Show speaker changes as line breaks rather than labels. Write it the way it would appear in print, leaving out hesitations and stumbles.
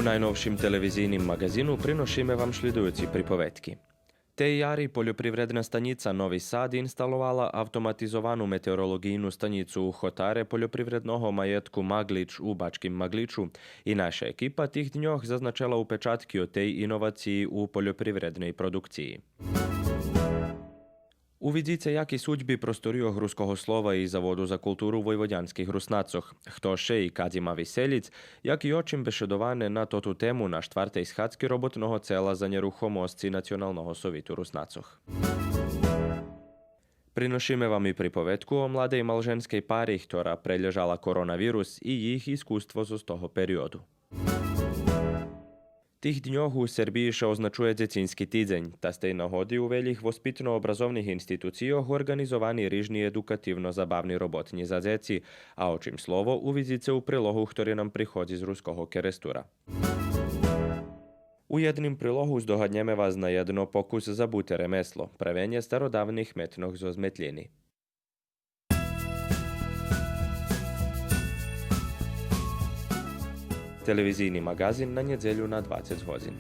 najnovším televizijnim magazinu prinošime vam sljedujući pripovetki. TIARI poljoprivredna stanica Novi Sad instalovala automatizovanu meteorologijnu stanicu u Hotare poljoprivrednog majetku Maglič u Bačkim Magliču i naša ekipa tih dnjoh zaznačela upečatki o tej inovaciji u poljoprivrednej produkciji. Uvidíte, jaký súďby prostorioh ruskoho slova i Zavodu za kulturu vojvodjanských Rusnacoch, hto še i kadzima vyselic, jak i očim bešedovane na totu temu na štvartej schadzki robotnoho cela za neruchomosci Nacionalnoho sovitu Rusnacoch. Prinošime vam i pripovetku o mladej malženskej pári, ktorá preležala koronavírus i ich iskustvo zo toho periodu. Tih dnjoh u Srbiji še označuje Djecinski tidzenj, ta ste i nahodi u veljih vospitno-obrazovnih institucijoh organizovani rižni edukativno-zabavni robotnji za djeci, a očim slovo uvidite u prilohu, ktorý nam prihodzi z ruskoho kerestura. U jednim prilohu zdohadnjeme vas na jedno pokus za bute remeslo, pravenje starodavnih metnog zo zmetljeni. Televizijni magazin na nedjelju na 20 hodin.